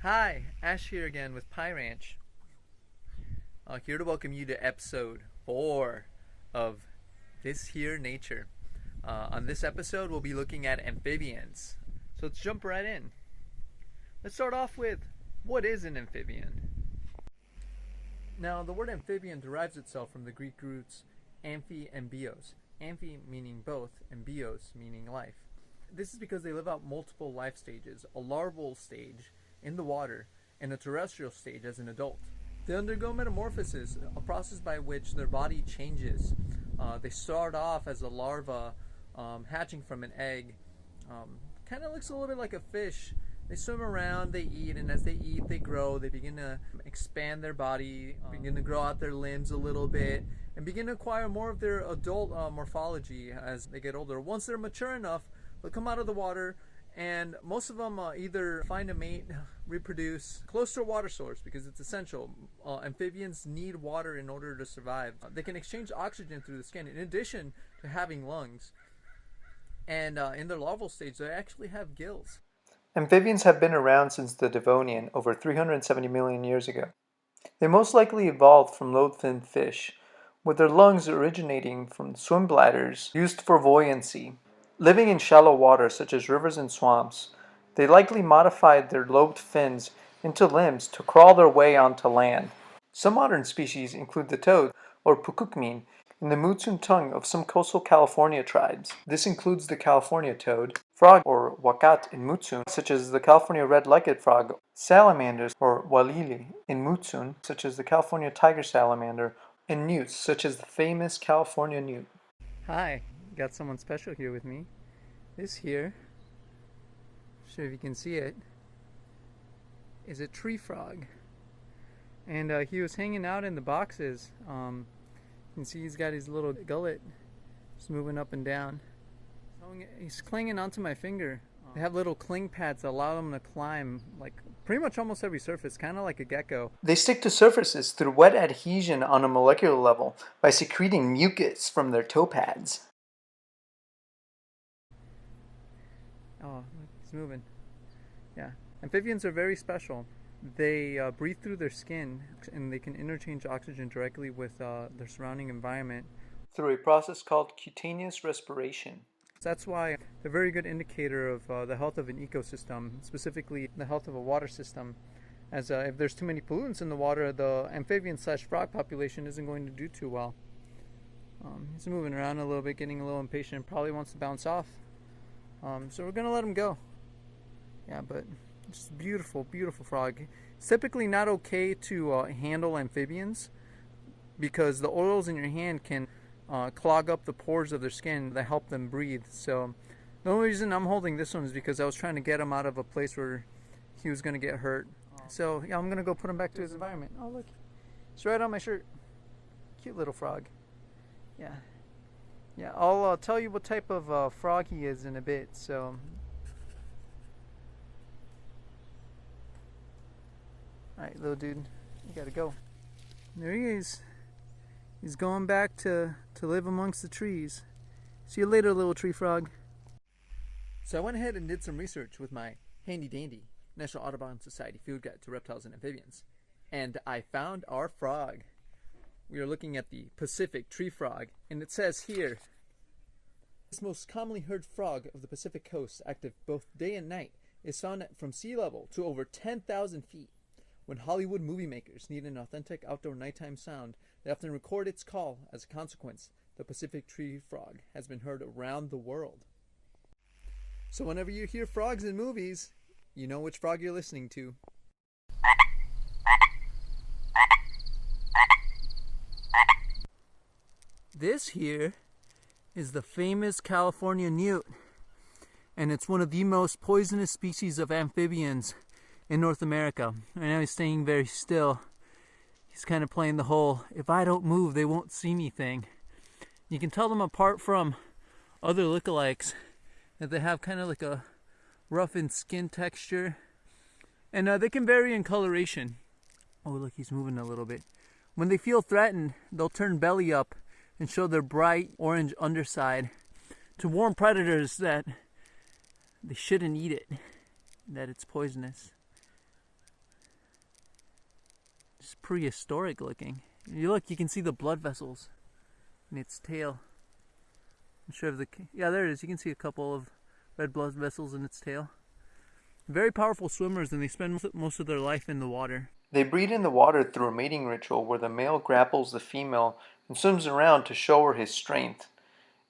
Hi, Ash here again with Pie Ranch. Here to welcome you to episode 4 of This Here Nature. On this episode, we'll be looking at amphibians. So let's jump right in. Let's start off with, what is an amphibian? Now, the word amphibian derives itself from the Greek roots amphi and bios. Amphi meaning both, and bios meaning life. This is because they live out multiple life stages, a larval stage in the water, and a terrestrial stage as an adult. They undergo metamorphosis, a process by which their body changes. They start off as a larva hatching from an egg. Kind of looks a little bit like a fish. They swim around, they eat, and as they eat, they grow. They begin to expand their body, begin to grow out their limbs a little bit, and begin to acquire more of their adult morphology as they get older. Once they're mature enough, they'll come out of the water, and most of them either find a mate, reproduce close to a water source because it's essential. Amphibians need water in order to survive. They can exchange oxygen through the skin in addition to having lungs. And in their larval stage, they actually have gills. Amphibians have been around since the Devonian, over 370 million years ago. They most likely evolved from lobe-finned fish, with their lungs originating from swim bladders used for buoyancy. Living in shallow water such as rivers and swamps, they likely modified their lobed fins into limbs to crawl their way onto land. Some modern species include the toad, or pukukmin, in the Mutsun tongue of some coastal California tribes. This includes the California toad, frog or wakat in Mutsun, such as the California red-legged frog, salamanders or walili in Mutsun, such as the California tiger salamander, and newts, such as the famous California newt. Hi, got someone special here with me. This here, sure if you can see it, is a tree frog. And he was hanging out in the boxes. You can see he's got his little gullet just moving up and down. He's clinging onto my finger. They have little cling pads that allow them to climb like pretty much almost every surface, kind of like a gecko. They stick to surfaces through wet adhesion on a molecular level by secreting mucus from their toe pads. Oh, he's moving. Yeah. Amphibians are very special. They breathe through their skin, and they can interchange oxygen directly with their surrounding environment Through a process called cutaneous respiration. That's why they're a very good indicator of the health of an ecosystem, specifically the health of a water system. As if there's too many pollutants in the water, the amphibian/frog population isn't going to do too well. He's moving around a little bit, getting a little impatient, probably wants to bounce off. So we're going to let him go. Yeah, but it's a beautiful, beautiful frog. It's typically not okay to handle amphibians because the oils in your hand can clog up the pores of their skin that help them breathe. So the only reason I'm holding this one is because I was trying to get him out of a place where he was going to get hurt. So yeah, I'm going to go put him back to his environment. Oh look, it's right on my shirt. Cute little frog. Yeah. Yeah, I'll tell you what type of frog he is in a bit. So alright, little dude, you gotta go. There he is. He's going back to live amongst the trees. See you later, little tree frog. So I went ahead and did some research with my handy dandy National Audubon Society field guide to reptiles and amphibians. And I found our frog. We are looking at the Pacific tree frog, and it says here, this most commonly heard frog of the Pacific coast, active both day and night, is found from sea level to over 10,000 feet. When Hollywood movie makers need an authentic outdoor nighttime sound, they often record its call. As a consequence, the Pacific tree frog has been heard around the world. So whenever you hear frogs in movies, you know which frog you're listening to. This here is the famous California newt, and it's one of the most poisonous species of amphibians in North America. Right now he's staying very still. He's kind of playing the whole, if I don't move, they won't see me thing. You can tell them apart from other lookalikes that they have kind of like a roughened skin texture. And they can vary in coloration. Oh, look, he's moving a little bit. When they feel threatened, they'll turn belly up and show their bright orange underside to warn predators that they shouldn't eat it, that it's poisonous. Just prehistoric looking. You look, you can see the blood vessels in its tail. I'm sure of yeah, there it is. You can see a couple of red blood vessels in its tail. Very powerful swimmers, and they spend most of their life in the water. They breed in the water through a mating ritual where the male grapples the female and swims around to show her his strength.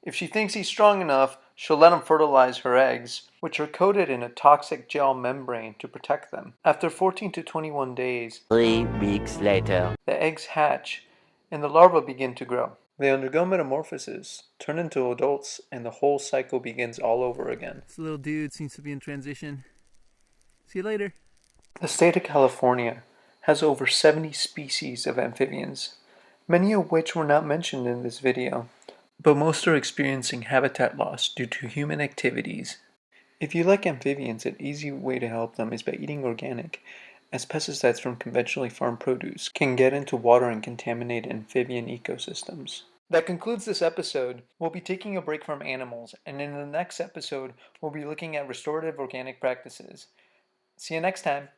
If she thinks he's strong enough, she'll let him fertilize her eggs, which are coated in a toxic gel membrane to protect them. After 14 to 21 days, 3 weeks later, the eggs hatch and the larvae begin to grow. They undergo metamorphosis, turn into adults, and the whole cycle begins all over again. This little dude seems to be in transition. See you later. The state of California has over 70 species of amphibians, many of which were not mentioned in this video, but most are experiencing habitat loss due to human activities. If you like amphibians, an easy way to help them is by eating organic, as pesticides from conventionally farmed produce can get into water and contaminate amphibian ecosystems. That concludes this episode. We'll be taking a break from animals, and in the next episode, we'll be looking at restorative organic practices. See you next time.